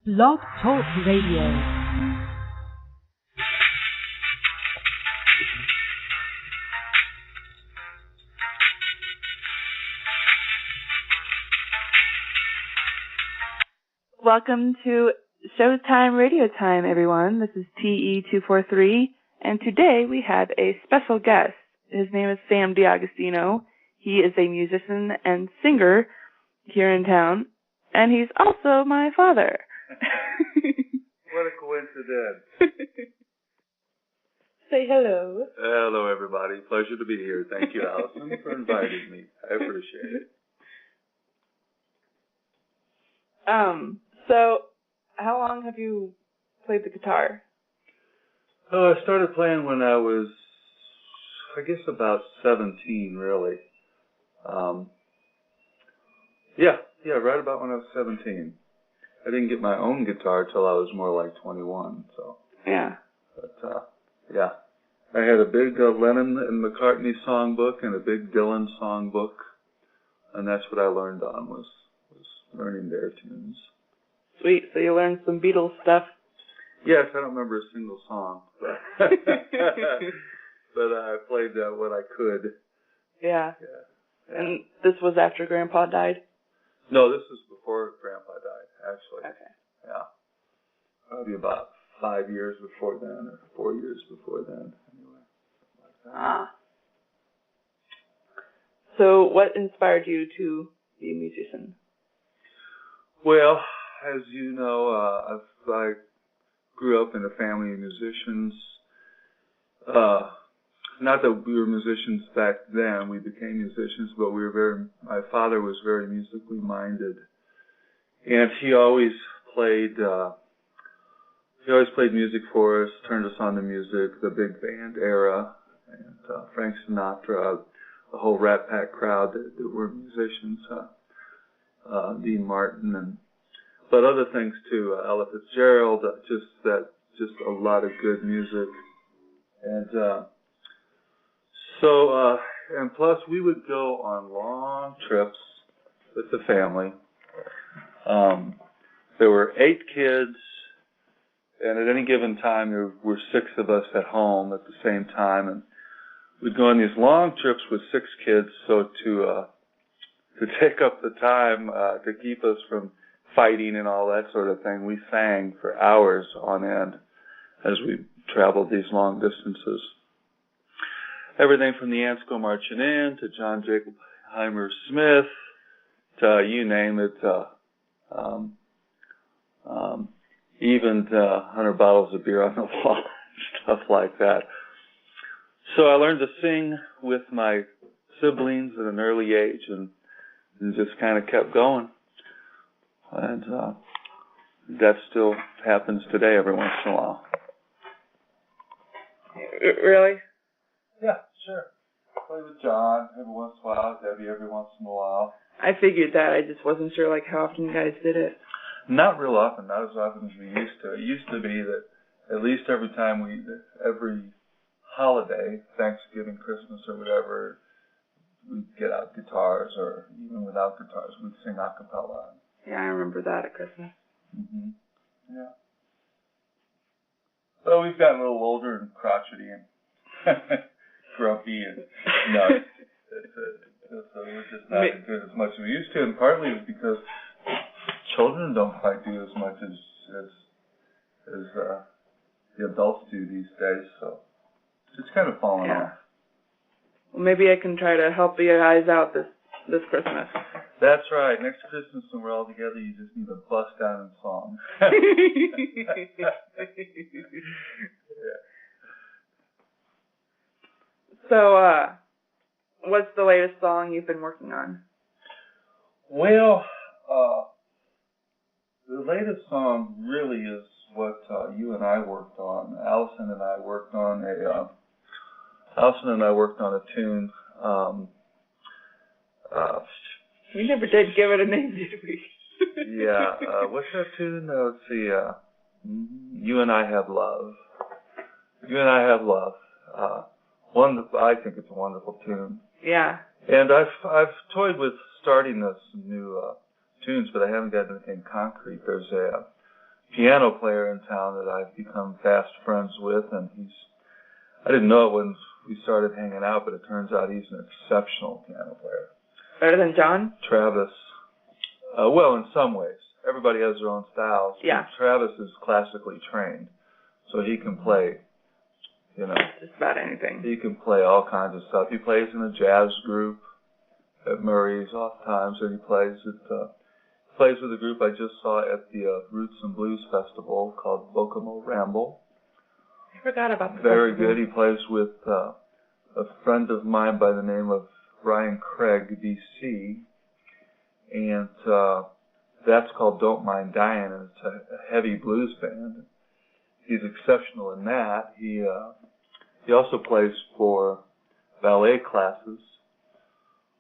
Blog Talk Radio. Welcome to Showtime Radio Time, everyone. This is TE243, and today we have a special guest. His name is Sam DiAgostino. He is a musician and singer here in town, and he's also my father. What a coincidence. Say hello. Hello, everybody. Pleasure to be here. Thank you, Allison, for inviting me. I appreciate it. So, how long have you played the guitar? Oh, I started playing when I was, I guess, about 17, really. Yeah, right about when I was 17. I didn't get my own guitar till I was more like 21, so. Yeah. But, yeah. I had a big Lennon and McCartney songbook and a big Dylan songbook, and that's what I learned on, was learning their tunes. Sweet, so you learned some Beatles stuff. Yes, I don't remember a single song, but, but I played what I could. Yeah. And this was after Grandpa died? No, this was before Grandpa died, actually. Okay. Yeah. Probably about 5 years before then, or 4 years before then. Anyway. Ah. So what inspired you to be a musician? Well, as you know, I grew up in a family of musicians. Not that we were musicians back then, we became musicians, but my father was very musically minded. And he always played music for us, turned us on to music, the big band era, and Frank Sinatra, the whole Rat Pack crowd that were musicians, Dean Martin, but other things too, Ella Fitzgerald, just a lot of good music. And and plus we would go on long trips with the family. There were 8 kids, and at any given time there were 6 of us at home at the same time, and we'd go on these long trips with 6 kids. So to take up the time to keep us from fighting and all that sort of thing, we sang for hours on end as we traveled these long distances. Everything from the Ants Go Marching In to John Jacob Heimer Smith to you name it, even 100 bottles of beer on the wall, stuff like that. So I learned to sing with my siblings at an early age and just kind of kept going. And that still happens today every once in a while. Really? Yeah, sure. Play with John every once in a while, Debbie every once in a while. I figured that. I just wasn't sure how often you guys did it. Not real often, not as often as we used to. It used to be that at least every holiday, Thanksgiving, Christmas, or whatever, we'd get out guitars, or even without guitars, we'd sing a cappella. Yeah, I remember that at Christmas. Mm-hmm. Yeah. So we've gotten a little older and crotchety and grumpy and nuts. So we're just not doing as much as we used to, and partly it's because children don't quite do as much as the adults do these days, so it's kind of fallen off. Well, maybe I can try to help you guys out this Christmas. That's right. Next Christmas when we're all together, you just need to bust out in song. Yeah. So, what's the latest song you've been working on? Well, the latest song really is what you and I worked on. Allison and I worked on a tune. We never did give it a name, did we? Yeah. What's that tune? Let's see. You and I Have Love. You and I Have Love. I think it's a wonderful tune. Yeah. And I've toyed with starting this new tunes, but I haven't got anything concrete. There's a piano player in town that I've become fast friends with, and I didn't know it when we started hanging out, but it turns out he's an exceptional piano player. Better than John? Travis. Well, in some ways. Everybody has their own styles. Yeah. Travis is classically trained, so he can play, just about anything. He can play all kinds of stuff. He plays in a jazz group at Murray's oftentimes, and he plays with a group I just saw at the Roots and Blues Festival called Bokomo Ramble. I forgot about the Very festival. good. He plays with a friend of mine by the name of Brian Craig, BC, and that's called Don't Mind Dying, and it's a heavy blues band. He's exceptional in that. He also plays for ballet classes,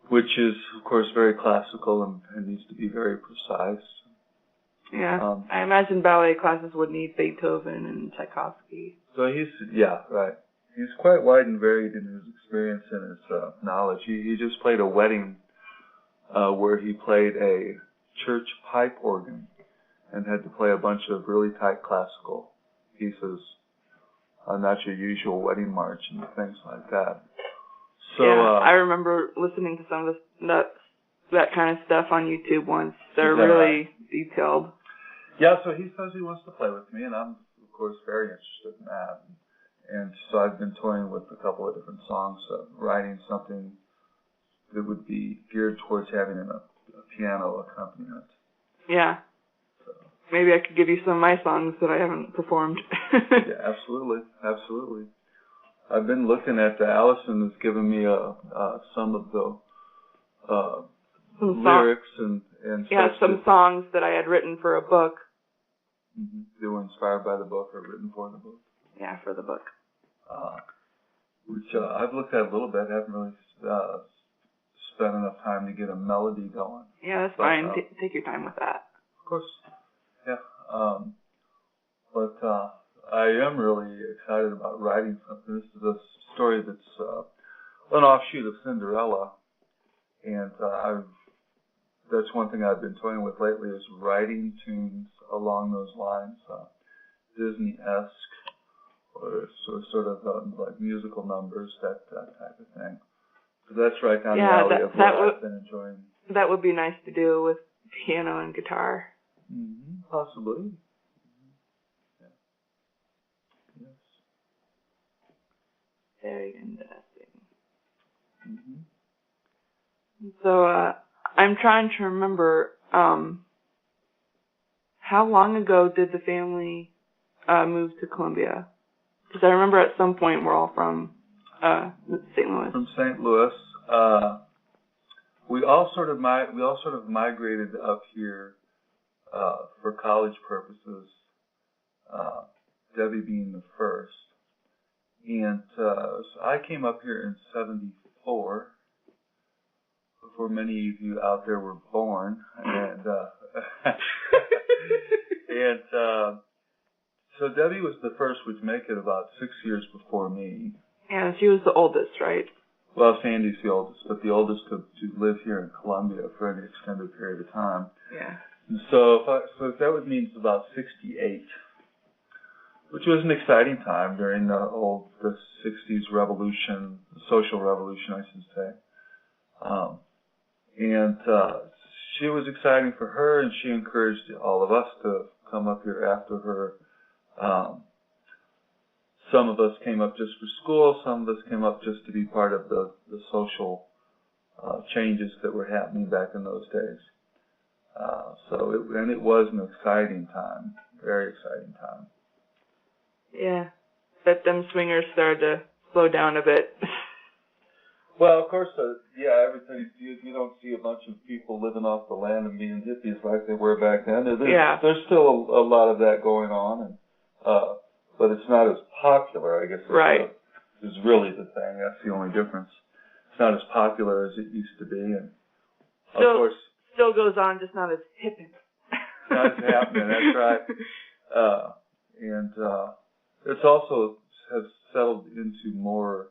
which is, of course, very classical and needs to be very precise. Yeah, I imagine ballet classes would need Beethoven and Tchaikovsky. So right. He's quite wide and varied in his experience and his knowledge. He just played a wedding where he played a church pipe organ and had to play a bunch of really tight classical pieces, not your usual wedding march and things like that. So I remember listening to some of that kind of stuff on YouTube once. They're really detailed. Yeah, so he says he wants to play with me, and I'm, of course, very interested in that. And so I've been toying with a couple of different songs, writing something that would be geared towards having a piano accompaniment. Yeah. So. Maybe I could give you some of my songs that I haven't performed. Yeah, absolutely. I've been looking at Allison has given me some of the lyrics and some songs that I had written for a book. Mm-hmm. They were inspired by the book or written for the book. Yeah, for the book. Which I've looked at a little bit. Haven't really spent enough time to get a melody going. Yeah, that's fine. Take your time with that. Of course. Yeah. But I am really excited about writing something. This is a story that's an offshoot of Cinderella, and that's one thing I've been toying with lately is writing tunes along those lines, Disney-esque, or sort of like musical numbers, that type of thing. So that's right down the alley of what I've been enjoying. That would be nice to do with piano and guitar. Mm-hmm. Possibly. Mm-hmm. Yeah. Yes. Very interesting. Mm-hmm. So I'm trying to remember, how long ago did the family move to Columbia? Because I remember at some point we're all from St. Louis. From St. Louis. We all sort of migrated up here for college purposes. Debbie being the first, and so I came up here in '74. Before many of you out there were born, and so Debbie was the first, which make it about 6 years before me. Yeah, she was the oldest, right? Well, Sandy's the oldest, but the oldest to live here in Columbia for any extended period of time. Yeah. And so that would mean it's about 68, which was an exciting time during the 60s revolution, the social revolution, I should say. And she was exciting for her, and she encouraged all of us to come up here after her. Some of us came up just for school. Some of us came up just to be part of the social changes that were happening back in those days. It was an exciting time, very exciting time. Yeah, but them swingers started to slow down a bit. Well, of course, everything. You don't see a bunch of people living off the land and being hippies like they were back then. There's still a lot of that going on, and but it's not as popular, I guess. Right. Is really the thing. That's the only difference. It's not as popular as it used to be, and of course, still goes on, just not as hipping. Not as happening. That's right. And it's also has settled into more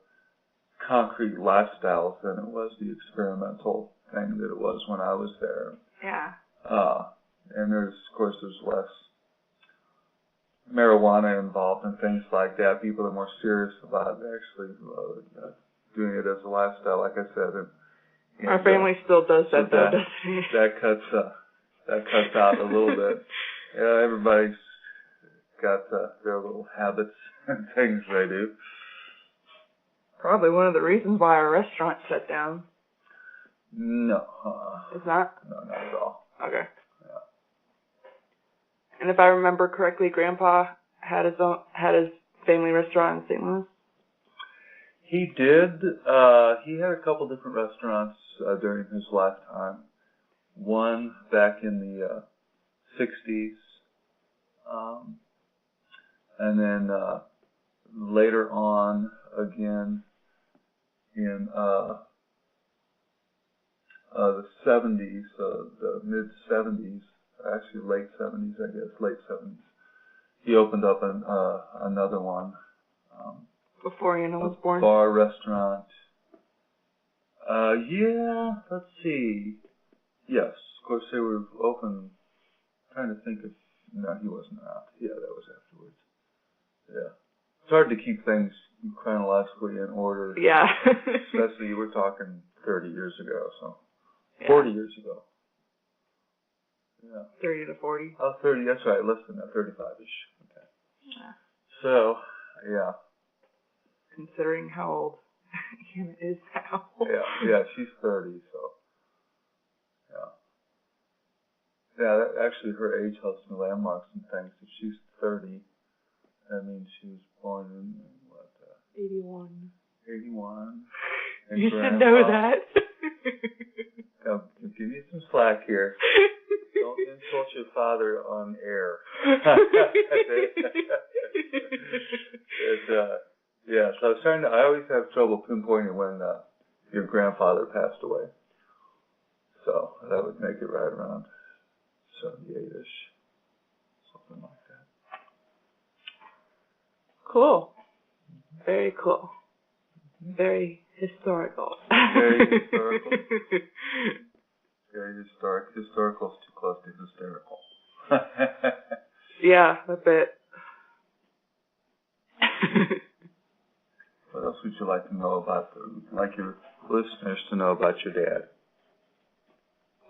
concrete lifestyles than it was the experimental thing that it was when I was there. Yeah. And there's less marijuana involved and things like that. People are more serious about actually doing it as a lifestyle, like I said. And our family still does that, though, doesn't it? That cuts out a little bit. Everybody's got their little habits and things they do. Probably one of the reasons why our restaurant shut down. No. It's not? No, not at all. Okay. Yeah. And if I remember correctly, Grandpa had his family restaurant in St. Louis? He did. He had a couple different restaurants during his lifetime. One back in the 60s. And then later on, again, in the 70s, the mid-70s, actually late 70s, I guess, late 70s, he opened up another one. Before Anna was born? Bar, restaurant. Let's see. Yes, of course they were open. Trying to think of, no, he wasn't around. Yeah, that was afterwards. Yeah. It's hard to keep things chronologically in order. Yeah. Especially, we're talking 30 years ago, so. Yeah. 40 years ago. Yeah. 30 to 40. Oh, 30, that's right, less than that, 35-ish. Okay. Yeah. So, yeah. Considering how old Anna is now. Yeah, she's 30, so. Yeah, actually her age helps me landmarks and things. If she's 30, that means she was born in, 81. 81. You should know that. Give me some slack here. Don't insult your father on air. So I always have trouble pinpointing when your grandfather passed away. So that would make it right around 78-ish, something like that. Cool. Very cool. Very historical. Very historical. Very historic. Historical is too close to hysterical. Yeah, a bit. What else would you like to know about, like your listeners to know about your dad?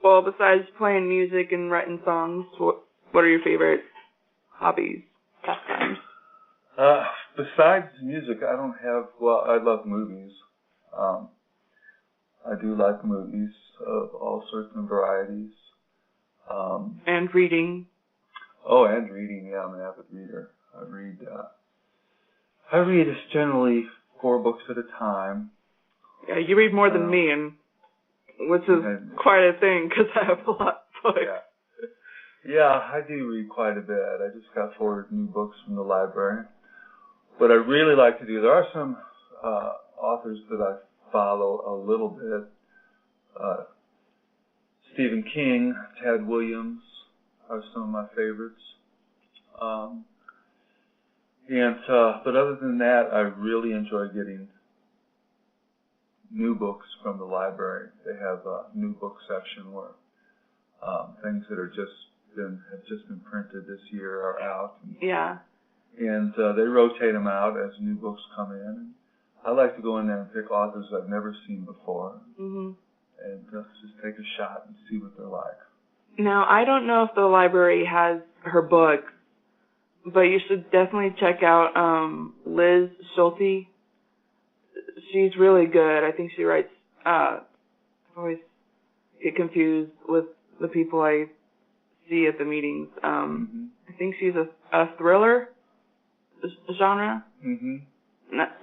Well, besides playing music and writing songs, what are your favorite hobbies, pastimes? Besides music, I don't have, I love movies. I do like movies of all sorts and varieties. And reading. Oh, and reading, yeah, I'm an avid reader. I read generally 4 books at a time. Yeah, you read more than me, which is quite a thing, because I have a lot of books. Yeah, I do read quite a bit. I just got 4 new books from the library. What I really like to do, there are some authors that I follow a little bit. Stephen King, Ted Williams are some of my favorites. But other than that, I really enjoy getting new books from the library. They have a new book section where things that have just been printed this year are out. And they rotate them out as new books come in. I like to go in there and pick authors I've never seen before. Mm-hmm. And just take a shot and see what they're like. Now, I don't know if the library has her books, but you should definitely check out Liz Schulte. She's really good. I think she writes, I always get confused with the people I see at the meetings. I think she's a thriller genre. Mm-hmm.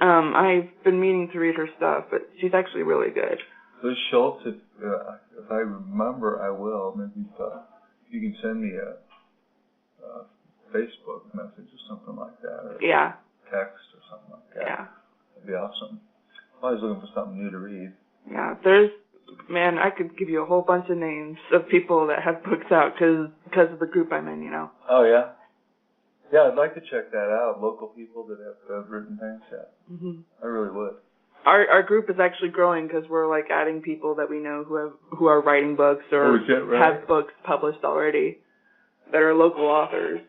I've been meaning to read her stuff, but she's actually really good. Liz Schultz, if I remember, I will. Maybe if you can send me a Facebook message or something like that, or text or something like that. Yeah, that'd be awesome. I'm always looking for something new to read. Yeah, I could give you a whole bunch of names of people that have books out because of the group I'm in, Oh, yeah? Yeah, I'd like to check that out. Local people that have written things, yeah. Mm-hmm. I really would. Our group is actually growing because we're like adding people that we know who are writing books or have books published already that are local authors.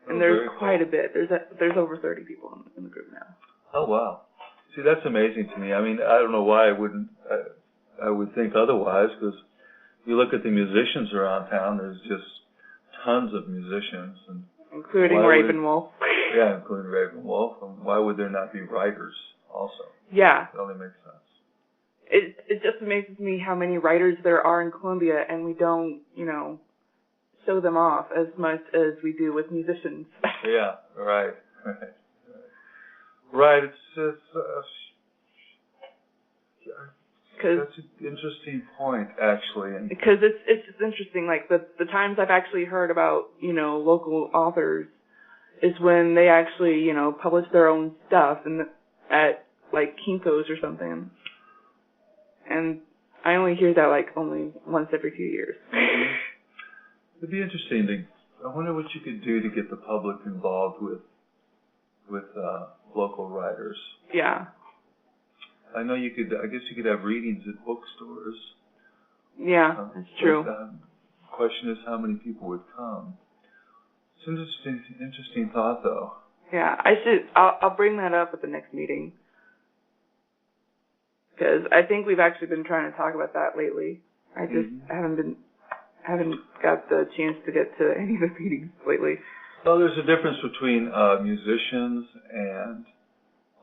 And there's quite a bit. There's over 30 people in the group now. Oh, wow. See, that's amazing to me. I mean, I don't know why I would think otherwise, because you look at the musicians around town, there's just tons of musicians. Including Ravenwolf. Yeah, including Ravenwolf. And why would there not be writers also? Yeah. It only makes sense. It just amazes me how many writers there are in Columbia, and we don't, show them off as much as we do with musicians. Yeah, right. Right, it's that's an interesting point, actually. Because it's just interesting, like the times I've actually heard about, local authors is when they actually, publish their own stuff at like Kinko's or something. And I only hear that like only once every few years. It'd be interesting. I wonder what you could do to get the public involved with local writers. Yeah. I know I guess you could have readings at bookstores. Yeah, that's true. The question is how many people would come. It's an interesting thought, though. Yeah, I'll bring that up at the next meeting. Because I think we've actually been trying to talk about that lately. I just haven't got the chance to get to any of the meetings lately. Well, there's a difference between musicians and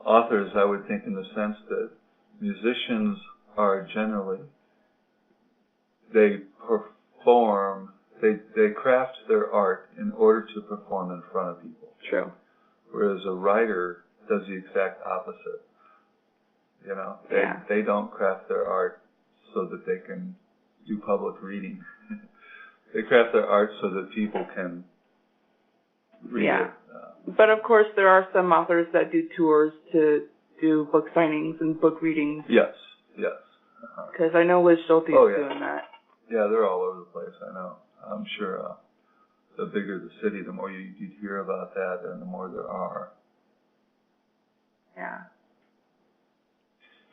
authors, I would think, in the sense that musicians are generally, they perform, they craft their art in order to perform in front of people. True. Whereas a writer does the exact opposite. They don't craft their art so that they can do public reading. They craft their art so that people can read it. But of course, there are some authors that do tours to do book signings and book readings. Yes. Because I know Liz Schulte is doing that. Yeah, they're all over the place, I know. I'm sure the bigger the city, the more you'd hear about that and the more there are. Yeah.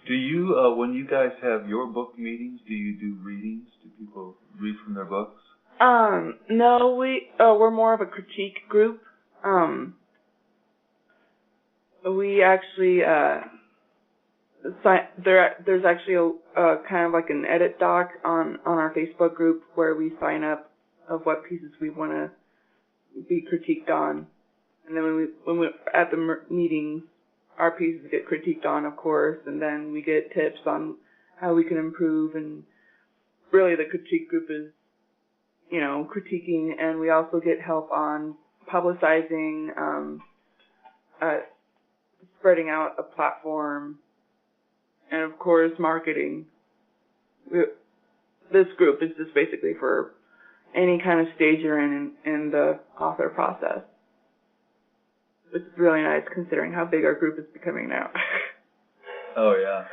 Do you, when you guys have your book meetings, do you do readings? Do people read from their books? No, we're more of a critique group. We actually, there's actually a kind of like an edit doc on our Facebook group where we sign up of what pieces we want to be critiqued on. And then when we at the meetings, our pieces get critiqued on, of course, and then we get tips on how we can improve. And really the critique group is, critiquing, and we also get help on publicizing, spreading out a platform, and of course marketing. This group is just basically for any kind of stage you're in the author process. Which is really nice considering how big our group is becoming now. Oh, yeah.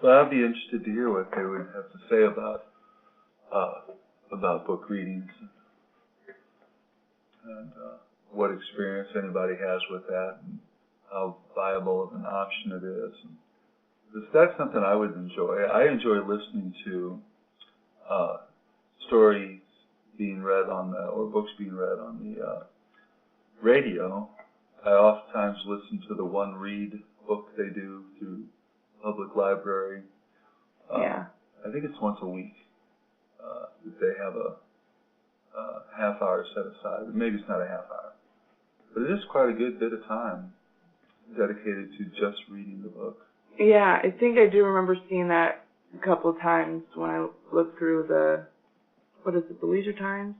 Well, I'd be interested to hear what they would have to say about book readings and what experience anybody has with that and how viable of an option it is. And that's something I would enjoy. I enjoy listening to stories being read or books being read on the radio. I oftentimes listen to the One Read book they do through public library. I think it's once a week that they have a half hour set aside. Maybe it's not a half hour, but it is quite a good bit of time dedicated to just reading the book. Yeah, I think I do remember seeing that a couple of times when I looked through the Leisure Times?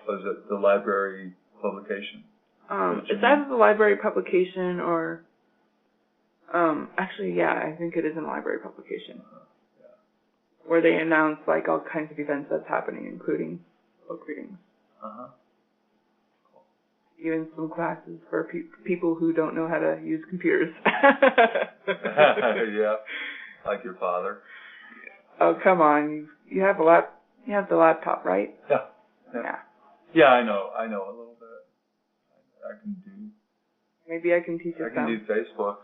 Was it the library publication? It's either the library publication or, actually, yeah, I think it is in the library publication. Where they announce, like, all kinds of events that's happening, including book readings. Even some classes for people who don't know how to use computers. Yeah, like your father. Oh, come on. You have the laptop, right? Yeah, I know a little bit. I can do. Maybe I can teach you some. I can do Facebook.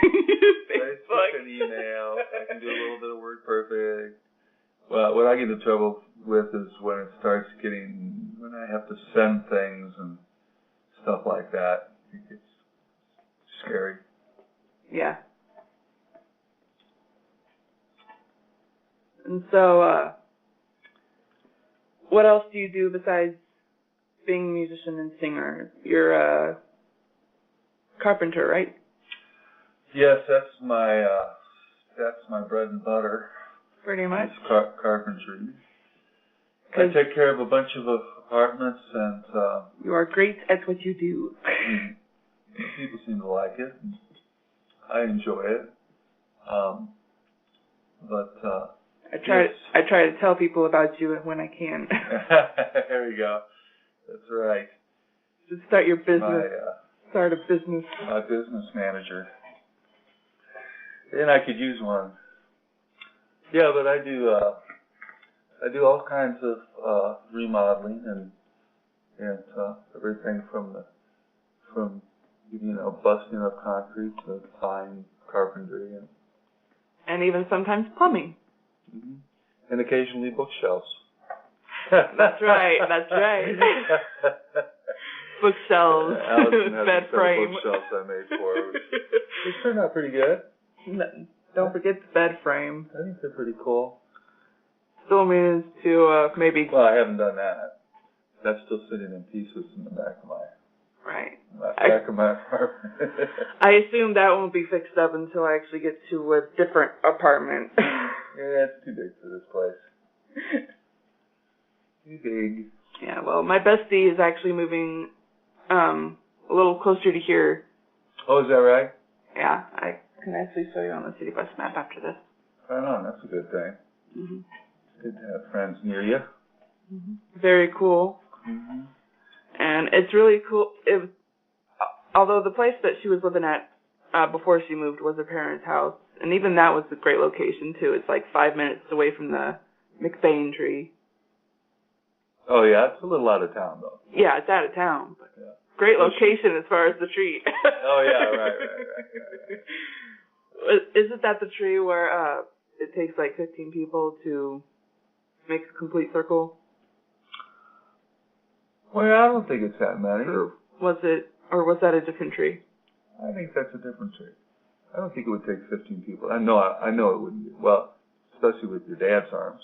Facebook and email. I can do a little bit of WordPerfect. Well, what I get in trouble with is when it starts when I have to send things and stuff like that. It's scary. Yeah. And so, what else do you do besides being a musician and singer? You're a carpenter, right? Yes, that's my bread and butter. Pretty much. It's carpentry. I take care of a bunch of apartments, and you are great at what you do. People seem to like it. And I enjoy it. I try to tell people about you when I can. There you go. That's right. Should start your business. Start a business. My business manager. And I could use one. Yeah, but I do all kinds of remodeling and everything from busting up concrete to fine carpentry and even sometimes plumbing. Mm-hmm. And occasionally bookshelves. That's right. That's right. Bookshelves, bed frame. Bookshelves I made for her. They turned out pretty good. Don't forget the bed frame. I think they're pretty cool. Still means to maybe. Well, I haven't done that. That's still sitting in pieces in the back of my. Right. Back of my apartment. I assume that won't be fixed up until I actually get to a different apartment. Yeah, it's too big for this place. Too big. Yeah, well, my bestie is actually moving a little closer to here. Oh, is that right? Yeah, I can actually show you on the city bus map after this. Right on, that's a good thing. Mm-hmm. It's good to have friends near you. Mm-hmm. Very cool. Mm-hmm. And it's really cool. Although the place that she was living at before she moved was her parents' house, and even that was a great location too. It's like 5 minutes away from the McBain tree. Oh yeah, it's a little out of town though. Yeah, it's out of town, but yeah. Great location as far as the tree. Oh yeah, right. Isn't that the tree where it takes like 15 people to make a complete circle? Well, I don't think it's that many. Or was that a different tree? I think that's a different tree. I don't think it would take 15 people. I know it wouldn't be. Well, especially with your dad's arms.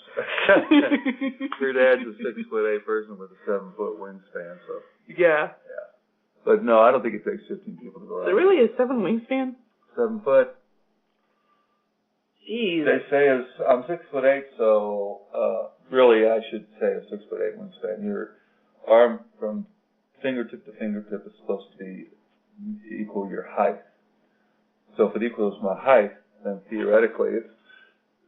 Your dad's a 6'8" person with a 7-foot wingspan, so. Yeah. But no, I don't think it takes 15 people to go out. There really is 7 wingspan? 7 foot. Jeez. They say I'm 6'8", so really I should say a 6'8" wingspan. Your arm from fingertip to fingertip is supposed to be equal your height. So if it equals my height, then theoretically it's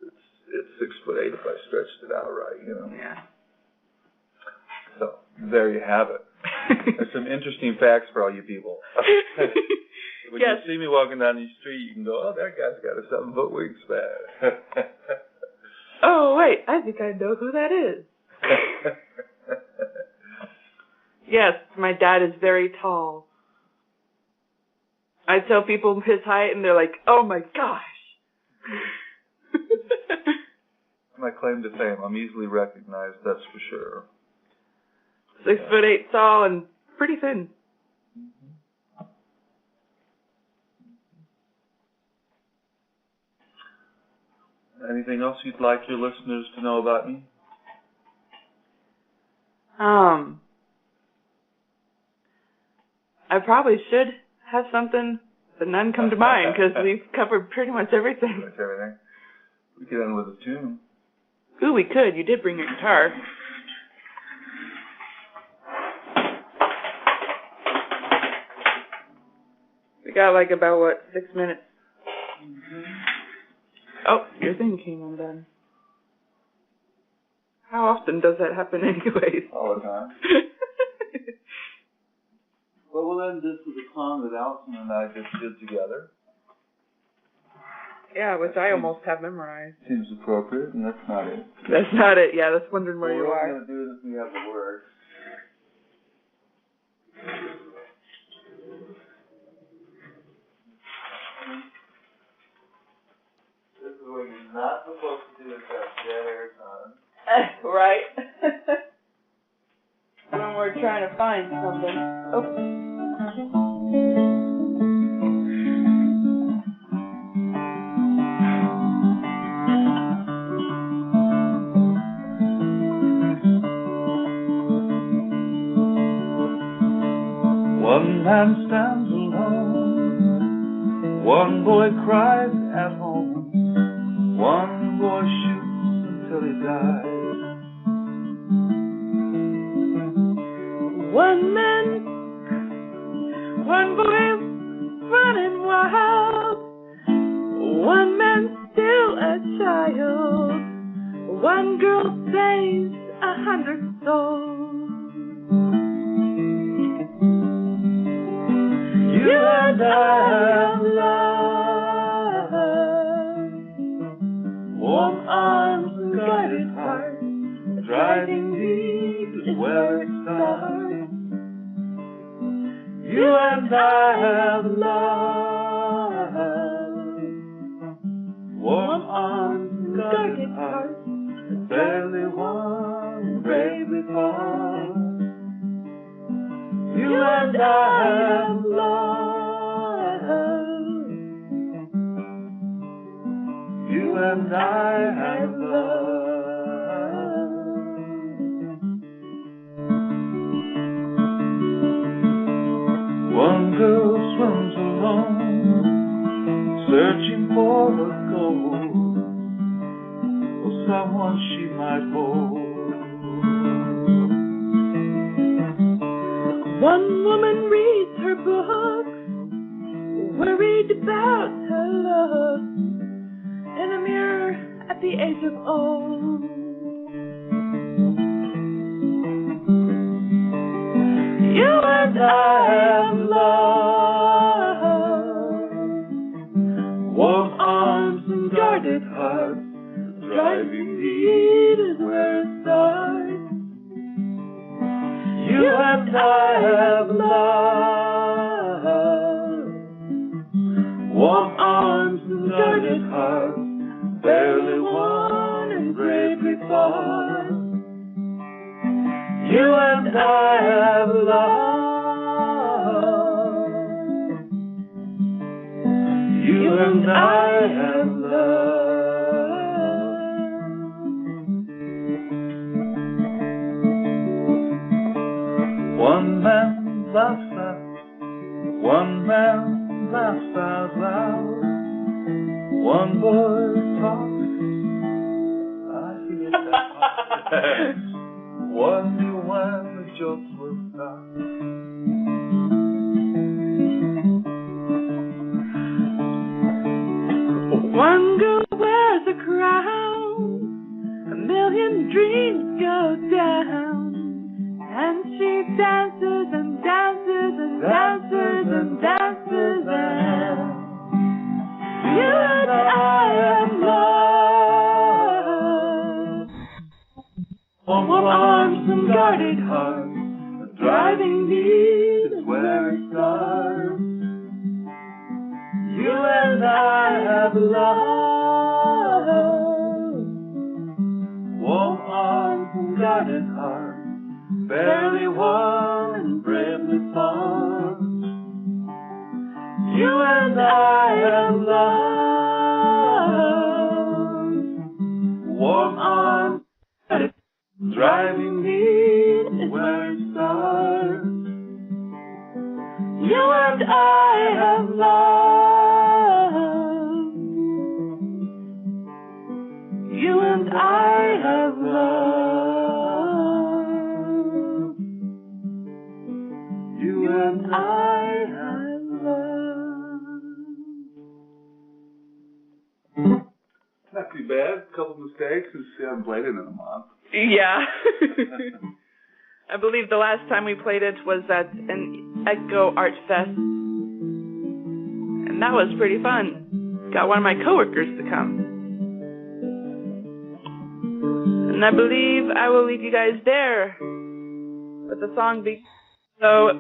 6'8" if I stretched it out right, you know. Yeah. So there you have it. There's some interesting facts for all you people. When you see me walking down the street, you can go, oh, that guy's got a 7-foot wingspan. Oh, wait, I think I know who that is. Yes, my dad is very tall. I tell people his height, and they're like, oh, my gosh. My claim to fame, I'm easily recognized, that's for sure. 6'8" tall and pretty thin. Anything else you'd like your listeners to know about me? I probably should have something, but none come to mind because we've covered pretty much everything. Pretty much everything. We could end with a tune. Ooh, we could. You did bring your guitar. We got like about, 6 minutes? Mm-hmm. Oh, your thing came undone. How often does that happen anyways? All the time. Well, we'll end this with a song that Allison and I just did together. Yeah, which I almost have memorized. Seems appropriate, and that's not it. That's not it. Yeah, that's wondering where you are. What we're going to do is we have the words. This is what you're not supposed to do is have dead air time. find something. Oh. One man stands alone, one boy cries at home, one boy shoots until he dies. One man, one boy running wild, one man still a child, one girl saves 100 souls. You and I have love, warm arms and guided hearts, driving deep is where it starts. You and I have love, warm arms and guided hearts, barely won, bravely fought. You and I have love. You and I have love. One girl swims alone, searching for a goal, or someone she might hold. One woman reads her book, worried about her love, in a mirror at the age of old. You and I have love, warm arms and guarded hearts, driving need is where it starts. You and I have love, warm arms and guarded hearts, barely won and bravely fought. You and I have love. You and I have love. One man laughs out, one man laughs out loud, one boy talks. I forget that. One knew when the jokes will start. One girl wears a crown, a million dreams go down, and she dances and dances and dances and dances and you and I have love. Warm arms and guarded hearts, the driving need is where it starts. You and I have love, warm arms and guarded hearts, barely won and bravely fought. You and I have love, warm arms, driving need is where it starts. You and I have love. You and I have love. You and I have love. Not too bad. A couple mistakes and see I'm played it in a month. Yeah. I believe the last time we played it was at an Echo Art Fest. And that was pretty fun. Got one of my coworkers to come. And I believe I will leave you guys there with the song. So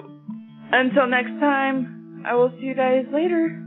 until next time, I will see you guys later.